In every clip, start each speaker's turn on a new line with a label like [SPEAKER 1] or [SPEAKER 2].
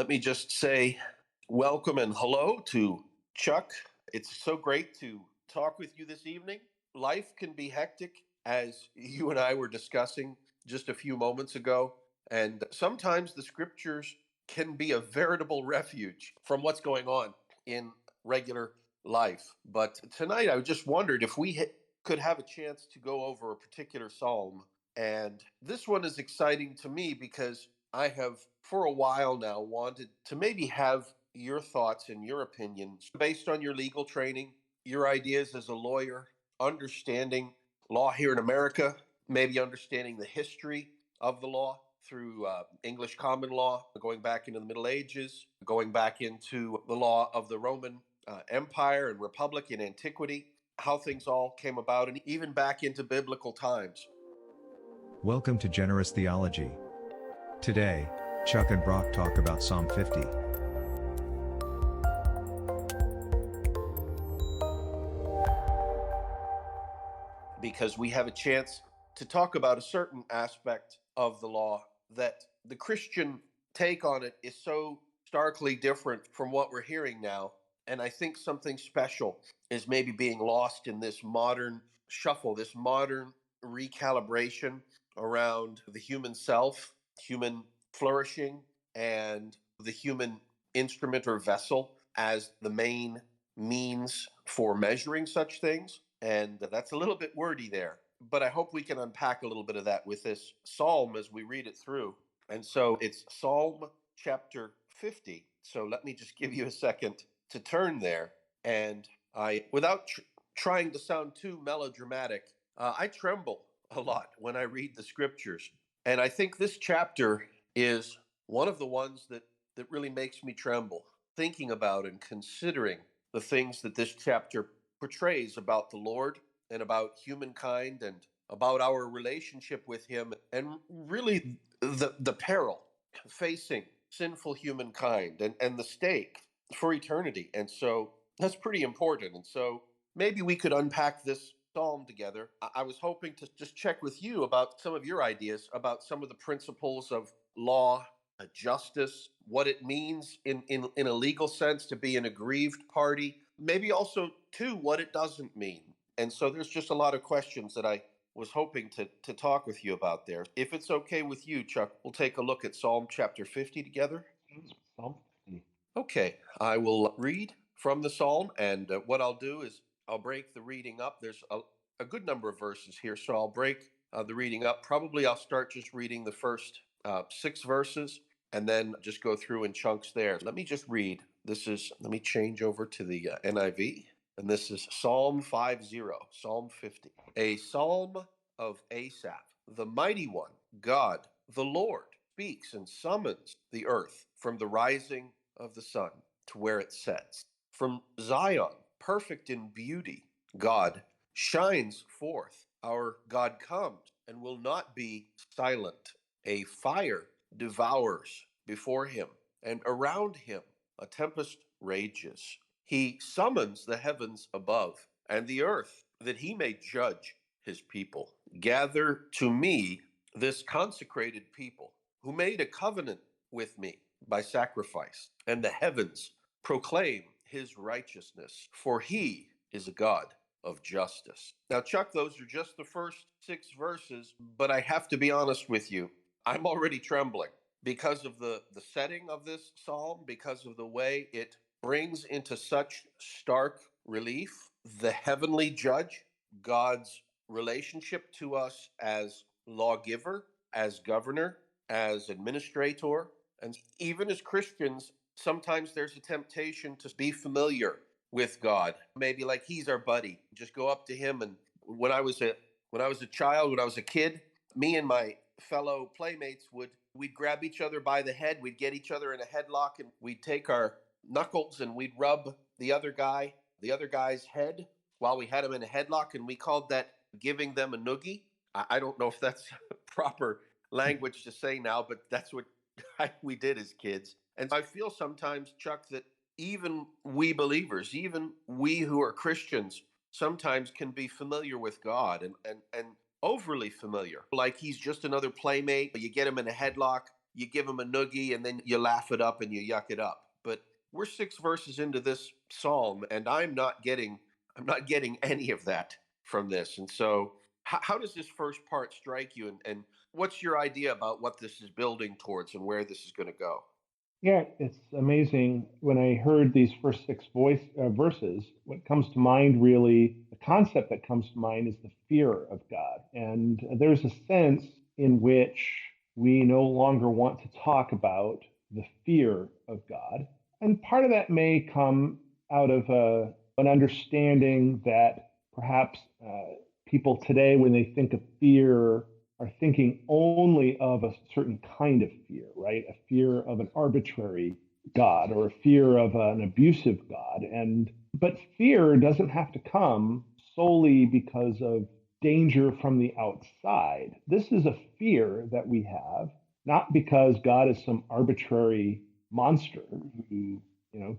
[SPEAKER 1] Let me just say welcome and hello to Chuck. It's so great to talk with you this evening. Life can be hectic, as you and I were discussing just a few moments ago, and sometimes the scriptures can be a veritable refuge from what's going on in regular life. But tonight I just wondered if we could have a chance to go over a particular psalm. And this one is exciting to me because I have, for a while now, wanted to maybe have your thoughts and your opinions based on your legal training, your ideas as a lawyer, understanding law here in America, maybe understanding the history of the law through English common law, going back into the Middle Ages, going back into the law of the Roman Empire and Republic in antiquity, how things all came about, and even back into biblical times.
[SPEAKER 2] Welcome to Generous Theology. Today, Chuck and Brock talk about Psalm 50.
[SPEAKER 1] Because we have a chance to talk about a certain aspect of the law that the Christian take on it is so starkly different from what we're hearing now. And I think something special is maybe being lost in this modern shuffle, this modern recalibration around the human self, human flourishing, and the human instrument or vessel as the main means for measuring such things. And that's a little bit wordy there, but I hope we can unpack a little bit of that with this psalm as we read it through. And so it's Psalm chapter 50. So let me just give you a second to turn there. And without trying to sound too melodramatic, I tremble a lot when I read the scriptures. And I think this chapter is one of the ones that really makes me tremble, thinking about and considering the things that this chapter portrays about the Lord and about humankind and about our relationship with him, and really the peril facing sinful humankind and the stake for eternity. And so that's pretty important. And so maybe we could unpack this psalm together. I was hoping to just check with you about some of your ideas about some of the principles of law, justice, what it means in a legal sense to be an aggrieved party, maybe also, too, what it doesn't mean. And so there's just a lot of questions that I was hoping to talk with you about there. If it's okay with you, Chuck, we'll take a look at Psalm chapter 50 together.
[SPEAKER 3] Psalm 50.
[SPEAKER 1] Okay, I will read from the psalm, and what I'll do is I'll break the reading up. There's a good number of verses here, so I'll break the reading up. Probably I'll start just reading the first 6 verses and then just go through in chunks there. Let me just read. Let me change over to the NIV, and this is Psalm 50, Psalm 50. A psalm of Asaph, the mighty one, God, the Lord, speaks and summons the earth from the rising of the sun to where it sets. From Zion, perfect in beauty, God shines forth. Our God comes and will not be silent. A fire devours before him, and around him a tempest rages. He summons the heavens above and the earth that he may judge his people. Gather to me this consecrated people who made a covenant with me by sacrifice, and the heavens proclaim his righteousness, for he is a God of justice. Now, Chuck, those are just the first 6 verses, but I have to be honest with you. I'm already trembling because of the setting of this psalm, because of the way it brings into such stark relief the heavenly judge, God's relationship to us as lawgiver, as governor, as administrator. And even as Christians, sometimes there's a temptation to be familiar with God, maybe like he's our buddy. Just go up to him. And when I was a child, when I was a kid, me and my fellow playmates we'd grab each other by the head, we'd get each other in a headlock, and we'd take our knuckles and we'd rub the other guy's head while we had him in a headlock, and we called that giving them a noogie. I don't know if that's proper language to say now, but that's what we did as kids. And I feel sometimes, Chuck, that even we believers, even we who are Christians, sometimes can be familiar with God and overly familiar. Like he's just another playmate. You get him in a headlock you give them a noogie and then you laugh it up and you yuck it up. But we're 6 verses into this psalm, and I'm not getting any of that from this. And so, how does this first part strike you, and what's your idea about what this is building towards and where this is going to go?
[SPEAKER 3] Yeah, it's amazing. When I heard these first verses, what comes to mind really, the concept that comes to mind is the fear of God. And there's a sense in which we no longer want to talk about the fear of God. And part of that may come out of an understanding that perhaps people today, when they think of fear, are thinking only of a certain kind of fear, right? A fear of an arbitrary God or a fear of an abusive God. But fear doesn't have to come solely because of danger from the outside. This is a fear that we have, not because God is some arbitrary monster who,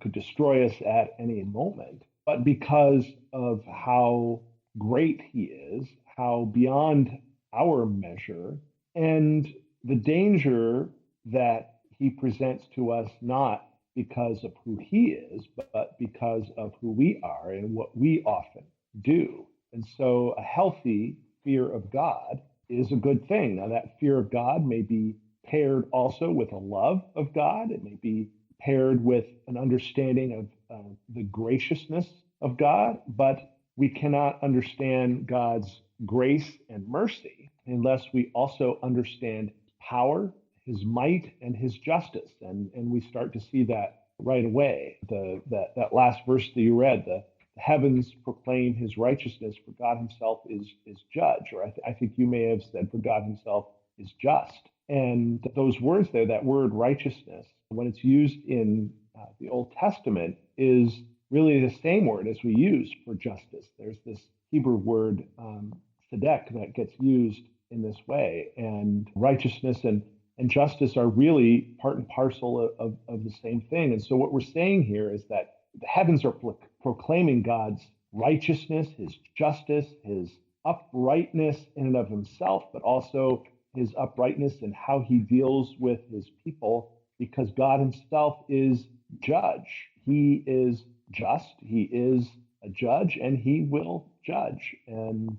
[SPEAKER 3] could destroy us at any moment, but because of how great he is, how beyond our measure, and the danger that he presents to us, not because of who he is, but because of who we are and what we often do. And so a healthy fear of God is a good thing. Now, that fear of God may be paired also with a love of God. It may be paired with an understanding of the graciousness of God, but we cannot understand God's grace and mercy unless we also understand power, his might, and his justice. And we start to see that right away. That last verse that you read, the heavens proclaim his righteousness, for God himself is judge. Or I think you may have said, for God himself is just. And those words there, that word righteousness, when it's used in the Old Testament, is really the same word as we use for justice. There's this Hebrew word, tzedek, that gets used in this way. And righteousness and justice are really part and parcel of the same thing. And so what we're saying here is that the heavens are proclaiming God's righteousness, his justice, his uprightness in and of himself, but also his uprightness in how he deals with his people, because God himself is judge. He is just, he is a judge, and he will judge. And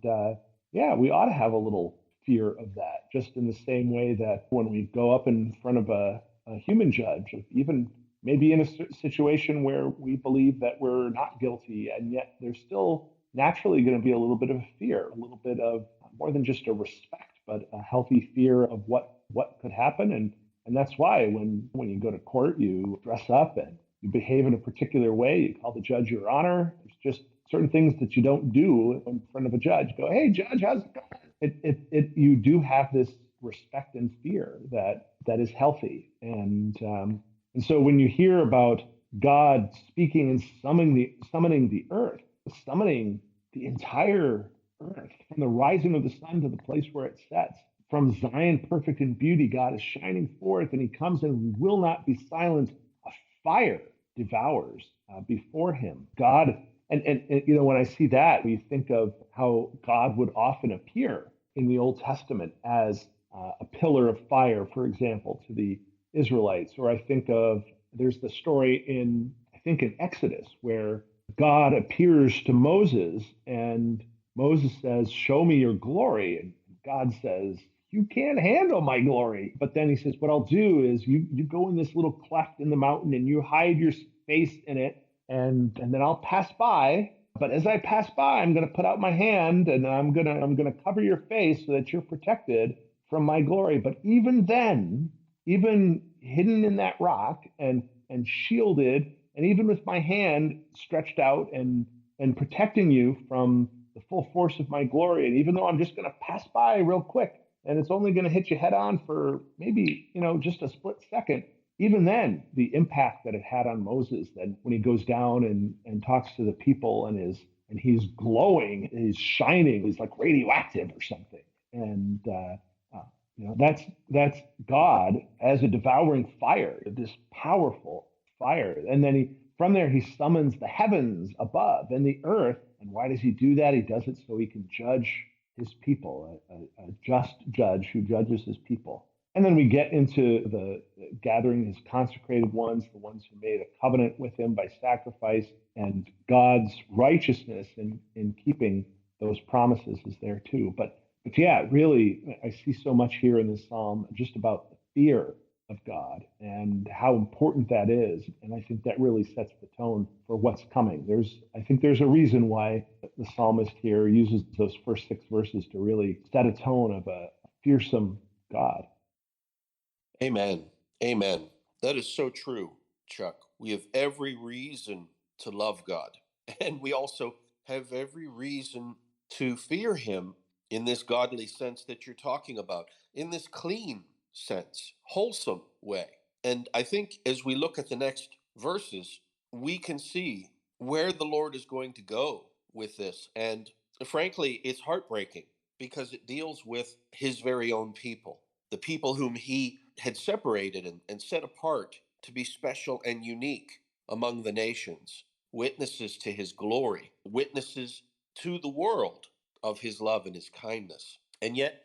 [SPEAKER 3] yeah, we ought to have a little fear of that, just in the same way that when we go up in front of a human judge, even maybe in a situation where we believe that we're not guilty, and yet there's still naturally going to be a little bit of a fear, a little bit of more than just a respect, but a healthy fear of what could happen. And that's why when you go to court, you dress up and you behave in a particular way. You call the judge your honor. There's just certain things that you don't do in front of a judge. Go, hey, judge, how's it going? You do have this respect and fear that is healthy. And so when you hear about God speaking and summoning the earth, summoning the entire earth from the rising of the sun to the place where it sets, from Zion, perfect in beauty, God is shining forth, and he comes and will not be silent. A fire devours before him. God, and when I see that, we think of how God would often appear in the Old Testament as a pillar of fire, for example, to the Israelites. Or I think of, there's the story I think in Exodus, where God appears to Moses, and Moses says, show me your glory. And God says, you can't handle my glory. But then he says, what I'll do is you go in this little cleft in the mountain and you hide your face in it, and then I'll pass by. But as I pass by, I'm going to put out my hand and I'm going to cover your face so that you're protected from my glory. But even then, even hidden in that rock and shielded, and even with my hand stretched out and protecting you from the full force of my glory, and even though I'm just going to pass by real quick, and it's only going to hit you head on for maybe, just a split second, even then, the impact that it had on Moses, then when he goes down and talks to the people and he's glowing, he's shining, he's like radioactive or something. And that's God as a devouring fire, this powerful fire. And then from there he summons the heavens above and the earth. And why does he do that? He does it so he can judge his people, a just judge who judges his people. And then we get into the gathering his consecrated ones, the ones who made a covenant with him by sacrifice, and God's righteousness in keeping those promises is there too. But yeah, really, I see so much here in this psalm just about the fear of God and how important that is. And I think that really sets the tone for what's coming. I think there's a reason why the psalmist here uses those first 6 verses to really set a tone of a fearsome God.
[SPEAKER 1] Amen. Amen. That is so true, Chuck. We have every reason to love God. And we also have every reason to fear him in this godly sense that you're talking about, in this clean sense, wholesome way. And I think as we look at the next verses, we can see where the Lord is going to go with this. And frankly, it's heartbreaking because it deals with his very own people, the people whom he had separated and set apart to be special and unique among the nations, witnesses to his glory, witnesses to the world of his love and his kindness. And yet,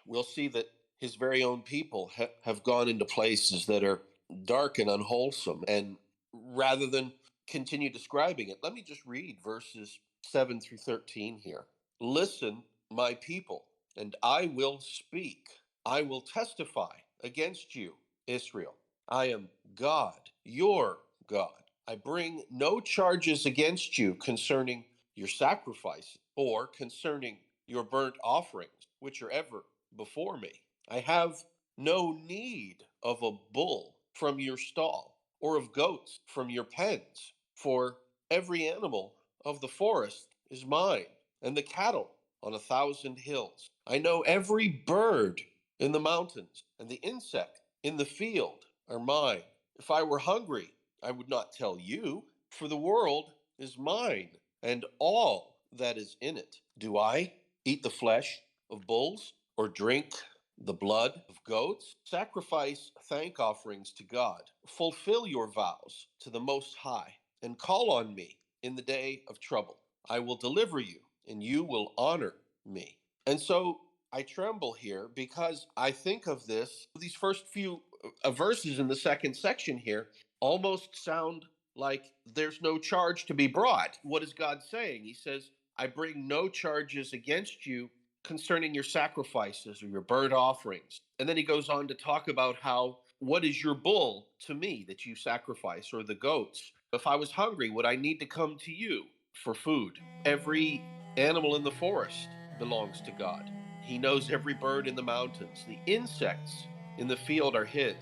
[SPEAKER 1] we'll see that his very own people have gone into places that are dark and unwholesome. And rather than continue describing it, let me just read verses 7 through 13 here. Listen, my people, and I will speak. I will testify against you, Israel. I am God, your God. I bring no charges against you concerning your sacrifice or concerning your burnt offerings, which are ever before me. I have no need of a bull from your stall or of goats from your pens, for every animal of the forest is mine, and the cattle on 1,000 hills. I know every bird in the mountains, and the insect in the field are mine. If I were hungry, I would not tell you, for the world is mine, and all that is in it. Do I eat the flesh of bulls, or drink the blood of goats? Sacrifice thank offerings to God. Fulfill your vows to the Most High, and call on me in the day of trouble. I will deliver you, and you will honor me. And so I tremble here because I think of this, these first few verses in the second section here almost sound like there's no charge to be brought. What is God saying? He says, I bring no charges against you concerning your sacrifices or your burnt offerings. And then he goes on to talk about how, what is your bull to me that you sacrifice, or the goats? If I was hungry, would I need to come to you for food? Every animal in the forest belongs to God. He knows every bird in the mountains. The insects in the field are his.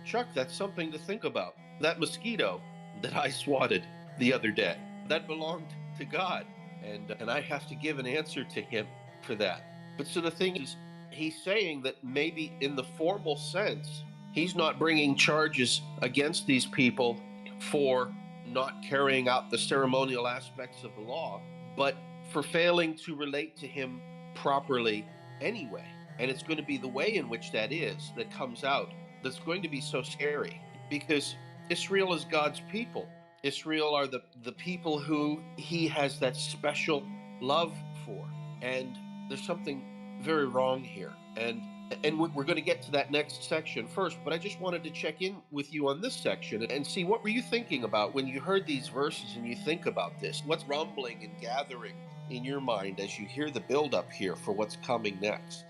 [SPEAKER 1] Chuck, that's something to think about. That mosquito that I swatted the other day, that belonged to God. And I have to give an answer to him for that. But so the thing is, he's saying that maybe in the formal sense, he's not bringing charges against these people for not carrying out the ceremonial aspects of the law, but for failing to relate to him properly anyway. And it's going to be the way in which that is that comes out that's going to be so scary, because Israel is God's people. Israel are the people who he has that special love for. And there's something very wrong here. And we're going to get to that next section first, but I just wanted to check in with you on this section and see, what were you thinking about when you heard these verses and you think about this? What's rumbling and gathering in your mind as you hear the buildup here for what's coming next?